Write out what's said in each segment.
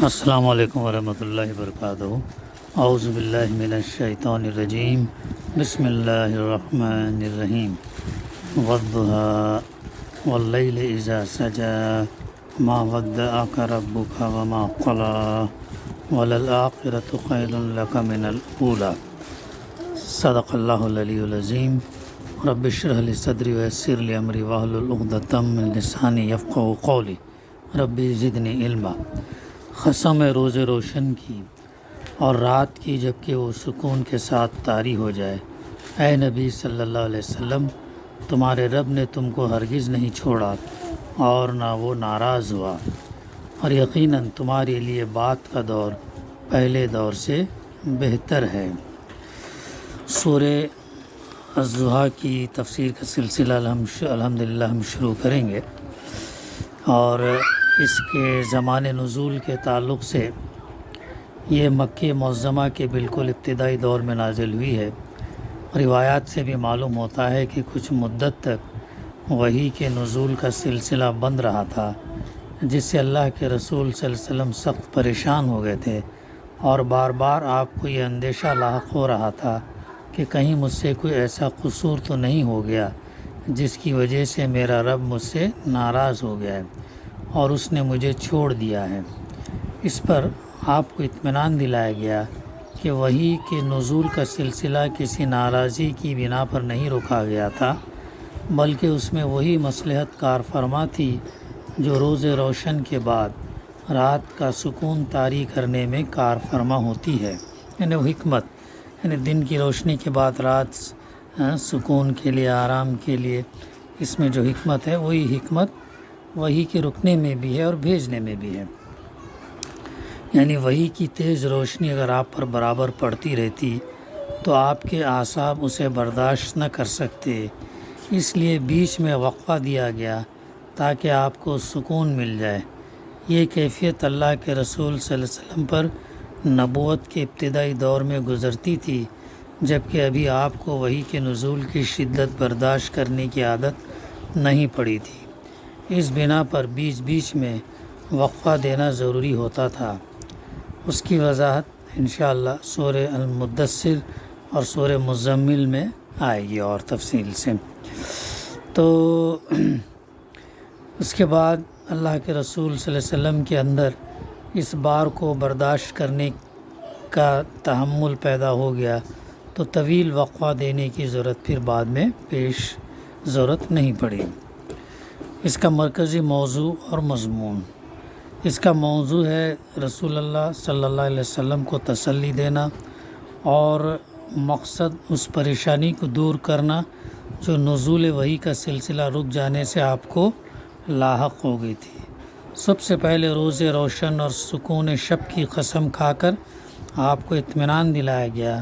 السلام علیکم ورحمۃ اللہ وبرکاتہ۔ اعوذ باللہ من الشیطان الرجیم، بسم اللہ الرحمن الرحیم۔ والضحیٰ واللیل اذا سجی ما ودعک ربک وما قلی وللآخرۃ خیر لک من الاولی۔ صدق اللہ العلی العظیم۔ رب اشرح لی صدری ویسر لی امری واحلل عقدۃ من لسانی یفقہوا قولی۔ رب زدنی علما۔ قسم ہے روز روشن کی اور رات کی جب کہ وہ سکون کے ساتھ طاری ہو جائے، اے نبی صلی اللہ علیہ وسلم، تمہارے رب نے تم کو ہرگز نہیں چھوڑا اور نہ وہ ناراض ہوا، اور یقیناً تمہارے لیے بات کا دور پہلے دور سے بہتر ہے۔ سورہ الضحیٰ کی تفسیر کا سلسلہ الحمدللہ ہم شروع کریں گے، اور اس کے زمان نزول کے تعلق سے یہ مکہ معظمہ کے بالکل ابتدائی دور میں نازل ہوئی ہے۔ روایات سے بھی معلوم ہوتا ہے کہ کچھ مدت تک وحی کے نزول کا سلسلہ بند رہا تھا، جس سے اللہ کے رسول صلی اللہ علیہ وسلم سخت پریشان ہو گئے تھے، اور بار بار آپ کو یہ اندیشہ لاحق ہو رہا تھا کہ کہیں مجھ سے کوئی ایسا قصور تو نہیں ہو گیا جس کی وجہ سے میرا رب مجھ سے ناراض ہو گیا ہے اور اس نے مجھے چھوڑ دیا ہے۔ اس پر آپ کو اطمینان دلایا گیا کہ وحی کے نزول کا سلسلہ کسی ناراضی کی بنا پر نہیں روکا گیا تھا، بلکہ اس میں وہی مصلحت کار فرما تھی جو روز روشن کے بعد رات کا سکون طاری کرنے میں کار فرما ہوتی ہے، یعنی وہ حکمت، یعنی دن کی روشنی کے بعد رات سکون کے لیے، آرام کے لیے، اس میں جو حکمت ہے وہی حکمت وحی کے رکنے میں بھی ہے اور بھیجنے میں بھی ہے۔ یعنی وحی کی تیز روشنی اگر آپ پر برابر پڑتی رہتی تو آپ کے اعصاب اسے برداشت نہ کر سکتے، اس لیے بیچ میں وقفہ دیا گیا تاکہ آپ کو سکون مل جائے۔ یہ کیفیت اللہ کے رسول صلی اللہ علیہ وسلم پر نبوت کے ابتدائی دور میں گزرتی تھی، جبکہ ابھی آپ کو وحی کے نزول کی شدت برداشت کرنے کی عادت نہیں پڑی تھی۔ اس بنا پر بیچ بیچ میں وقفہ دینا ضروری ہوتا تھا۔ اس کی وضاحت انشاءاللہ سورہ المدثر اور سورہ مزمل میں آئے گی اور تفصیل سے۔ تو اس کے بعد اللہ کے رسول صلی اللہ علیہ وسلم کے اندر اس بار کو برداشت کرنے کا تحمل پیدا ہو گیا، تو طویل وقفہ دینے کی ضرورت پھر بعد میں ضرورت نہیں پڑی۔ اس کا مرکزی موضوع اور مضمون، اس کا موضوع ہے رسول اللہ صلی اللہ علیہ وسلم کو تسلی دینا، اور مقصد اس پریشانی کو دور کرنا جو نزول وحی کا سلسلہ رک جانے سے آپ کو لاحق ہو گئی تھی۔ سب سے پہلے روز روشن اور سکون شب کی قسم کھا کر آپ کو اطمینان دلایا گیا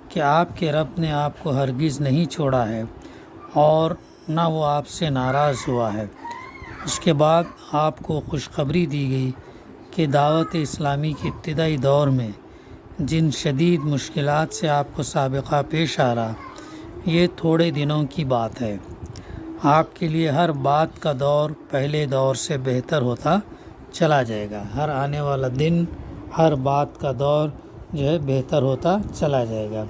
کہ آپ کے رب نے آپ کو ہرگز نہیں چھوڑا ہے اور نہ وہ آپ سے ناراض ہوا ہے۔ اس کے بعد آپ کو خوشخبری دی گئی کہ دعوت اسلامی کے ابتدائی دور میں جن شدید مشکلات سے آپ کو سابقہ پیش آ رہا، یہ تھوڑے دنوں کی بات ہے۔ آپ کے لیے ہر بات کا دور پہلے دور سے بہتر ہوتا چلا جائے گا، ہر آنے والا دن، ہر بات کا دور جو ہے بہتر ہوتا چلا جائے گا،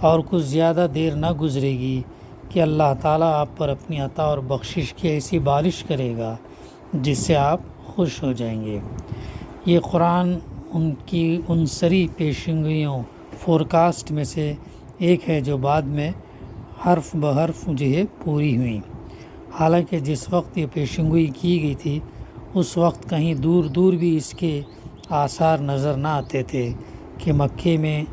اور کچھ زیادہ دیر نہ گزرے گی کہ اللہ تعالیٰ آپ پر اپنی عطا اور بخشش کی ایسی بارش کرے گا جس سے آپ خوش ہو جائیں گے۔ یہ قرآن ان کی ان سری پیشنگوئیوں، فورکاسٹ میں سے ایک ہے جو بعد میں حرف بحرف جو ہے پوری ہوئیں۔ حالانکہ جس وقت یہ پیشنگوئی کی گئی تھی اس وقت کہیں دور دور بھی اس کے آثار نظر نہ آتے تھے کہ مکے میں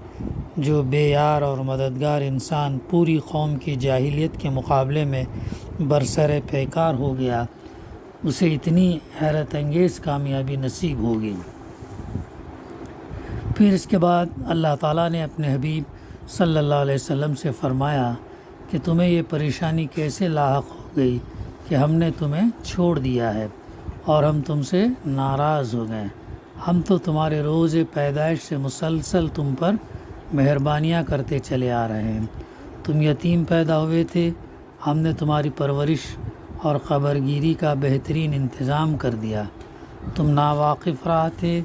جو بے یار اور مددگار انسان پوری قوم کی جاہلیت کے مقابلے میں برسر پیکار ہو گیا، اسے اتنی حیرت انگیز کامیابی نصیب ہوگی۔ پھر اس کے بعد اللہ تعالیٰ نے اپنے حبیب صلی اللہ علیہ وسلم سے فرمایا کہ تمہیں یہ پریشانی کیسے لاحق ہو گئی کہ ہم نے تمہیں چھوڑ دیا ہے اور ہم تم سے ناراض ہو گئے۔ ہم تو تمہارے روز پیدائش سے مسلسل تم پر مہربانیاں کرتے چلے آ رہے ہیں۔ تم یتیم پیدا ہوئے تھے، ہم نے تمہاری پرورش اور خبرگیری کا بہترین انتظام کر دیا۔ تم ناواقف رہے تھے،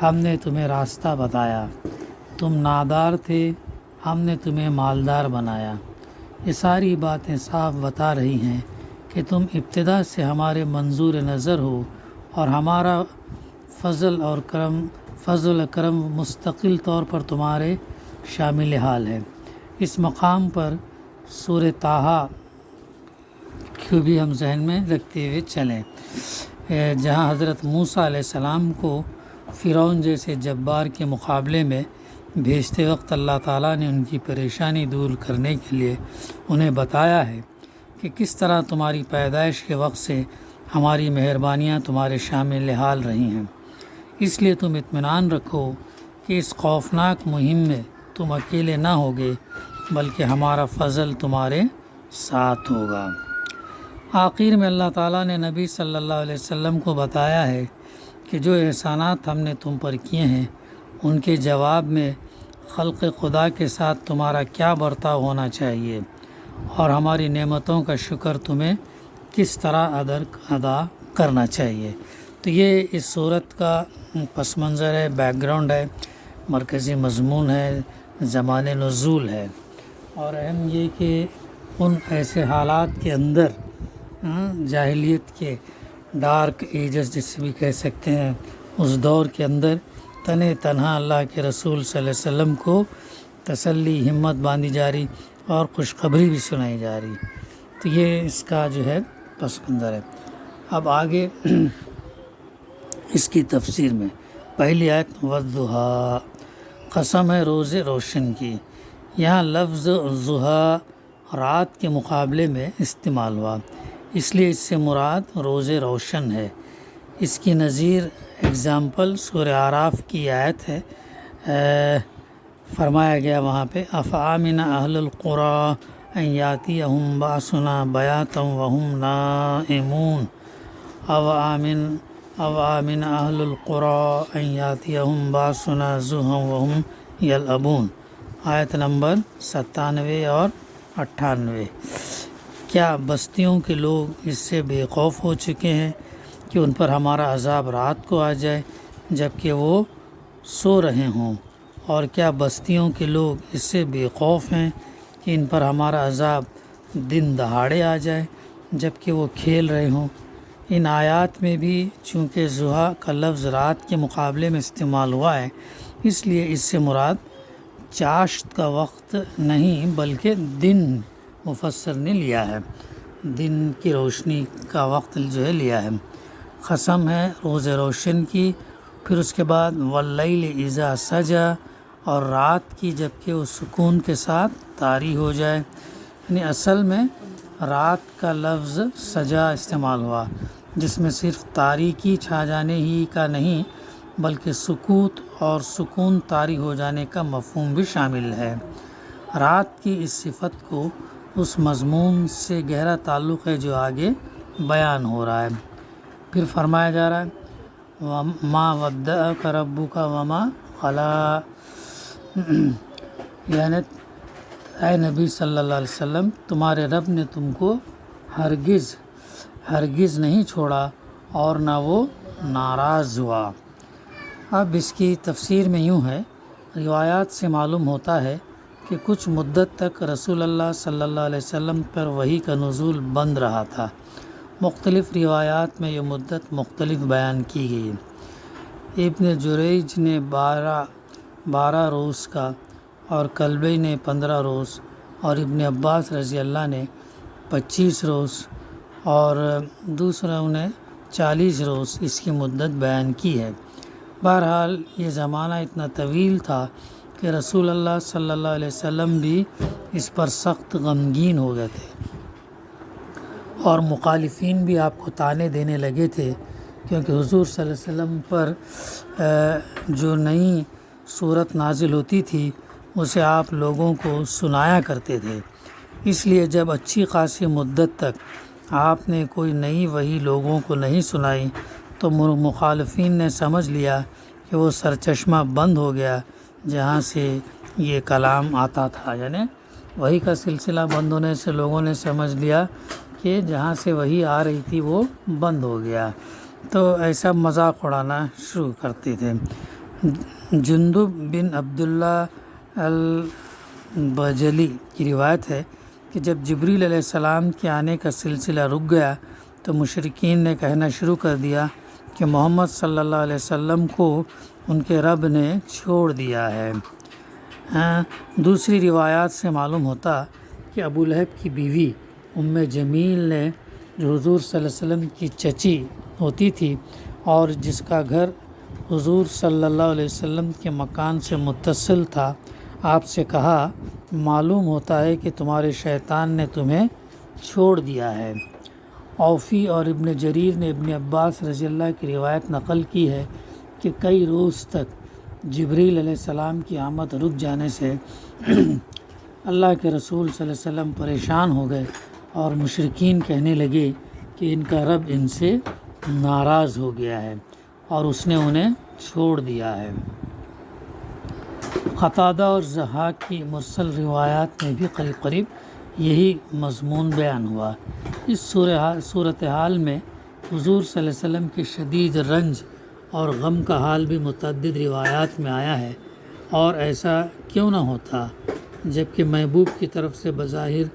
ہم نے تمہیں راستہ بتایا، تم نادار تھے، ہم نے تمہیں مالدار بنایا۔ یہ ساری باتیں صاف بتا رہی ہیں کہ تم ابتدا سے ہمارے منظور نظر ہو اور ہمارا فضل و کرم مستقل طور پر تمہارے شامل حال ہے۔ اس مقام پر سورہ طٰہٰ کو بھی ہم ذہن میں رکھتے ہوئے چلیں، جہاں حضرت موسیٰ علیہ السلام کو فرعون جیسے جبار کے مقابلے میں بھیجتے وقت اللہ تعالیٰ نے ان کی پریشانی دور کرنے کے لیے انہیں بتایا ہے کہ کس طرح تمہاری پیدائش کے وقت سے ہماری مہربانیاں تمہارے شامل حال رہی ہیں۔ اس لیے تم اطمینان رکھو کہ اس خوفناک مہم میں تم اکیلے نہ ہوگے، بلکہ ہمارا فضل تمہارے ساتھ ہوگا۔ آخر میں اللہ تعالیٰ نے نبی صلی اللہ علیہ وسلم کو بتایا ہے کہ جو احسانات ہم نے تم پر کیے ہیں ان کے جواب میں خلق خدا کے ساتھ تمہارا کیا برتاؤ ہونا چاہیے، اور ہماری نعمتوں کا شکر تمہیں کس طرح ادا کرنا چاہیے۔ تو یہ اس صورت کا پس منظر ہے، بیک گراؤنڈ ہے، مرکزی مضمون ہے، زمان نزول ہے، اور اہم یہ کہ ان ایسے حالات کے اندر جاہلیت کے ڈارک ایجز جسے بھی کہہ سکتے ہیں، اس دور کے اندر تنہا اللہ کے رسول صلی اللہ علیہ وسلم کو تسلی، ہمت باندھی جا رہی اور خوشخبری بھی سنائی جا رہی۔ تو یہ اس کا جو ہے پس منظر ہے۔ اب آگے اس کی تفسیر میں پہلی آیت والضحیٰ، قسم ہے روز روشن کی۔ یہاں لفظ ضحیٰ رات کے مقابلے میں استعمال ہوا، اس لیے اس سے مراد روز روشن ہے۔ اس کی نظیر اگزامپل سورہ اعراف کی آیت ہے، فرمایا گیا وہاں پہ افامن اہل القریٰ ان یاتیہم باسنا بیاتا وہم نائمون، او آمن اہل القریٰ ان یاتیہم باسنا ضحیٰ وہم یلعبون، آیت نمبر 97 اور 98۔ کیا بستیوں کے لوگ اس سے بے خوف ہو چکے ہیں کہ ان پر ہمارا عذاب رات کو آ جائے جبکہ وہ سو رہے ہوں، اور کیا بستیوں کے لوگ اس سے بے خوف ہیں کہ ان پر ہمارا عذاب دن دہاڑے آ جائے جبکہ وہ کھیل رہے ہوں۔ ان آیات میں بھی چونکہ ضحیٰ کا لفظ رات کے مقابلے میں استعمال ہوا ہے، اس لیے اس سے مراد چاشت کا وقت نہیں بلکہ دن مفسر نے لیا ہے، دن کی روشنی کا وقت جو ہے لیا ہے۔ قسم ہے روز روشن کی، پھر اس کے بعد واللیل اذا سجا، اور رات کی جبکہ وہ سکون کے ساتھ طاری ہو جائے، یعنی اصل میں رات کا لفظ سجا استعمال ہوا جس میں صرف تاریکی چھا جانے ہی کا نہیں بلکہ سکوت اور سکون طاری ہو جانے کا مفہوم بھی شامل ہے۔ رات کی اس صفت کو اس مضمون سے گہرا تعلق ہے جو آگے بیان ہو رہا ہے۔ پھر فرمایا جا رہا ہے وَمَا وَدَّعَكَ رَبُّكَ وَمَا قَلَىٰ، یعنی اے نبی صلی اللہ علیہ وسلم تمہارے رب نے تم کو ہرگز نہیں چھوڑا اور نہ وہ ناراض ہوا۔ اب اس کی تفسیر میں یوں ہے، روایات سے معلوم ہوتا ہے کہ کچھ مدت تک رسول اللہ صلی اللہ علیہ وسلم پر وحی کا نزول بند رہا تھا۔ مختلف روایات میں یہ مدت مختلف بیان کی گئی ہے۔ ابن جریج نے 12 روز کا، اور کلبی نے 15 روز، اور ابن عباس رضی اللہ نے 25 روز، اور دوسروں نے 40 روز اس کی مدت بیان کی ہے۔ بہرحال یہ زمانہ اتنا طویل تھا کہ رسول اللہ صلی اللہ علیہ وسلم بھی اس پر سخت غمگین ہو گئے تھے، اور مخالفین بھی آپ کو طعنے دینے لگے تھے، کیونکہ حضور صلی اللہ علیہ وسلم پر جو نئی صورت نازل ہوتی تھی اسے آپ لوگوں کو سنایا کرتے تھے۔ اس لیے جب اچھی خاصی مدت تک آپ نے کوئی نئی وحی لوگوں کو نہیں سنائی تو مخالفین نے سمجھ لیا کہ وہ سرچشمہ بند ہو گیا جہاں سے یہ کلام آتا تھا، یعنی وحی کا سلسلہ بند ہونے سے لوگوں نے سمجھ لیا کہ جہاں سے وحی آ رہی تھی وہ بند ہو گیا، تو ایسا مذاق اڑانا شروع کرتے تھے۔ جندب بن عبداللہ البجلی کی روایت ہے کہ جب جبریل علیہ السلام کے آنے کا سلسلہ رک گیا تو مشرکین نے کہنا شروع کر دیا کہ محمد صلی اللہ علیہ وسلم کو ان کے رب نے چھوڑ دیا ہے۔ دوسری روایات سے معلوم ہوتا کہ ابو لہب کی بیوی ام جمیل نے جو حضور صلی اللہ علیہ وسلم کی چچی ہوتی تھی اور جس کا گھر حضور صلی اللہ علیہ وسلم کے مکان سے متصل تھا، آپ سے کہا معلوم ہوتا ہے کہ تمہارے شیطان نے تمہیں چھوڑ دیا ہے۔ اوفی اور ابن جریر نے ابن عباس رضی اللہ کی روایت نقل کی ہے کہ کئی روز تک جبریل علیہ السلام کی آمد رک جانے سے اللہ کے رسول صلی اللہ علیہ وسلم پریشان ہو گئے اور مشرکین کہنے لگے کہ ان کا رب ان سے ناراض ہو گیا ہے اور اس نے انہیں چھوڑ دیا ہے۔ قتادہ اور ضحاک کی مرسل روایات میں بھی قریب قریب یہی مضمون بیان ہوا۔ اس صورتحال میں حضور صلی اللہ علیہ وسلم کے شدید رنج اور غم کا حال بھی متعدد روایات میں آیا ہے، اور ایسا کیوں نہ ہوتا جبکہ محبوب کی طرف سے بظاہر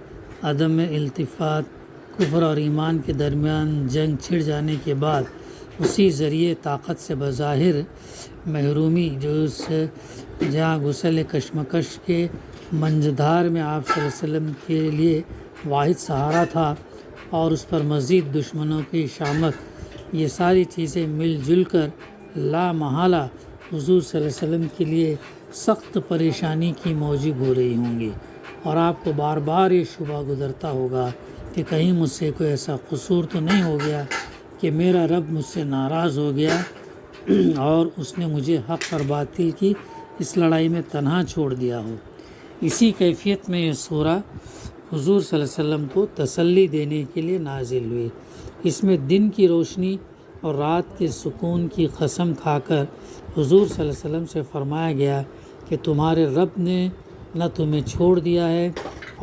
عدم التفات، کفر اور ایمان کے درمیان جنگ چھڑ جانے کے بعد اسی ذریعے طاقت سے بظاہر محرومی جو اس جہاں غسل کشمکش کے منجدھار میں آپ صلی اللہ علیہ وسلم کے لیے واحد سہارا تھا، اور اس پر مزید دشمنوں کی شامت، یہ ساری چیزیں مل جل کر لا محالہ حضور صلی اللہ علیہ وسلم کے لیے سخت پریشانی کی موجب ہو رہی ہوں گی، اور آپ کو بار بار یہ شبہ گزرتا ہوگا کہ کہیں مجھ سے کوئی ایسا قصور تو نہیں ہو گیا کہ میرا رب مجھ سے ناراض ہو گیا اور اس نے مجھے حق اور باطل کی اس لڑائی میں تنہا چھوڑ دیا ہو۔ اسی کیفیت میں یہ سورہ حضور صلی اللہ علیہ وسلم کو تسلی دینے کے لیے نازل ہوئی۔ اس میں دن کی روشنی اور رات کے سکون کی قسم کھا کر حضور صلی اللہ علیہ وسلم سے فرمایا گیا کہ تمہارے رب نے نہ تمہیں چھوڑ دیا ہے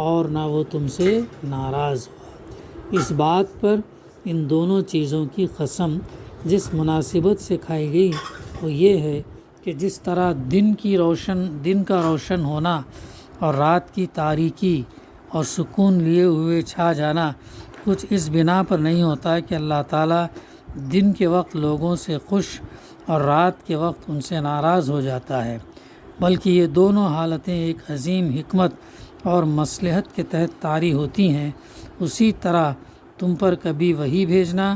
اور نہ وہ تم سے ناراض ہوا۔ اس بات پر ان دونوں چیزوں کی قسم جس مناسبت سے کھائی گئی وہ یہ ہے کہ جس طرح دن کا روشن ہونا اور رات کی تاریکی اور سکون لیے ہوئے چھا جانا کچھ اس بنا پر نہیں ہوتا کہ اللہ تعالیٰ دن کے وقت لوگوں سے خوش اور رات کے وقت ان سے ناراض ہو جاتا ہے، بلکہ یہ دونوں حالتیں ایک عظیم حکمت اور مصلحت کے تحت طاری ہوتی ہیں۔ اسی طرح تم پر کبھی وحی بھیجنا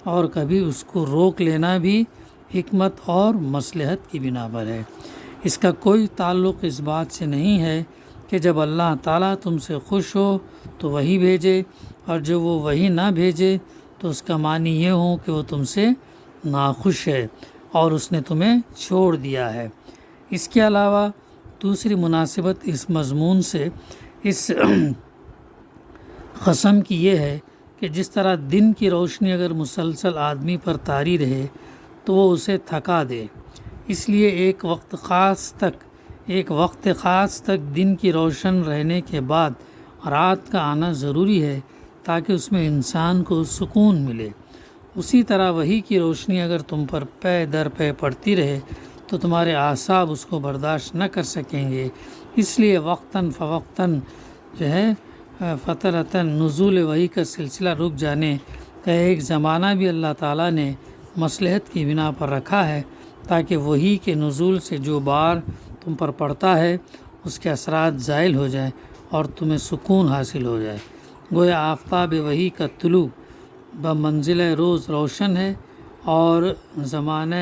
اور کبھی اس کو روک لینا بھی حکمت اور مصلحت کی بنا پر ہے۔ اس کا کوئی تعلق اس بات سے نہیں ہے کہ جب اللہ تعالیٰ تم سے خوش ہو تو وحی بھیجے، اور جب وہ وحی نہ بھیجے تو اس کا معنی یہ ہو کہ وہ تم سے ناخوش ہے اور اس نے تمہیں چھوڑ دیا ہے۔ اس کے علاوہ دوسری مناسبت اس مضمون سے اس قسم کی یہ ہے کہ جس طرح دن کی روشنی اگر مسلسل آدمی پر طاری رہے تو وہ اسے تھکا دے، اس لیے ایک وقت خاص تک دن کی روشن رہنے کے بعد رات کا آنا ضروری ہے تاکہ اس میں انسان کو سکون ملے۔ اسی طرح وحی کی روشنی اگر تم پر پے در پے پڑتی رہے تو تمہارے اعصاب اس کو برداشت نہ کر سکیں گے، اس لیے وقتاً فوقتاً فترتاً نزول وحی کا سلسلہ رک جانے کا ایک زمانہ بھی اللہ تعالیٰ نے مصلحت کی بنا پر رکھا ہے تاکہ وحی کے نزول سے جو بار تم پر پڑتا ہے اس کے اثرات زائل ہو جائیں اور تمہیں سکون حاصل ہو جائے۔ گویا آفتاب وحی کا طلوع بمنزلہ روز روشن ہے اور زمانہ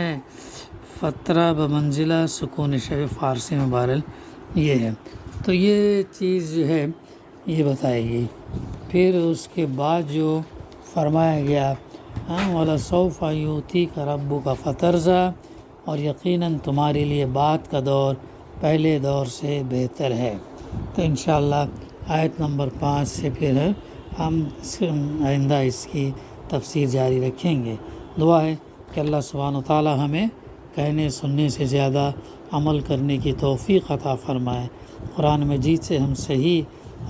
فترہ بمنزلہ سکون شب، فارسی میں بہرحال یہ ہے۔ تو یہ چیز جو ہے یہ بتائی گئی۔ پھر اس کے بعد جو فرمایا گیا وَلَسَوْفَ يُؤْتِيكَ رَبُّكَ فَتَرْضَىٰ، اور یقیناً تمہارے لیے بعد کا دور پہلے دور سے بہتر ہے۔ تو انشاءاللہ آیت نمبر 5 سے پھر ہم آئندہ اس کی تفسیر جاری رکھیں گے۔ دعا ہے کہ اللہ سبحانہ و تعالی ہمیں کہنے سننے سے زیادہ عمل کرنے کی توفیق عطا فرمائے۔ قرآن مجید سے ہم صحیح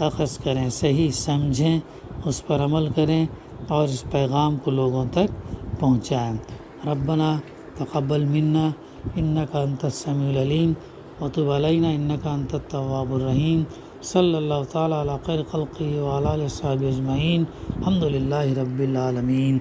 اخذ کریں، صحیح سمجھیں، اس پر عمل کریں اور اس پیغام کو لوگوں تک پہنچائیں۔ ربنا تقبل منا إنك أنت السميع العليم وتب علينا إنك أنت التواب الرحيم صلی اللہ تعالیٰ علی خیر خلقہ وعلی آلہ وصحبہ اجمعین الحمد للہ رب العالمین.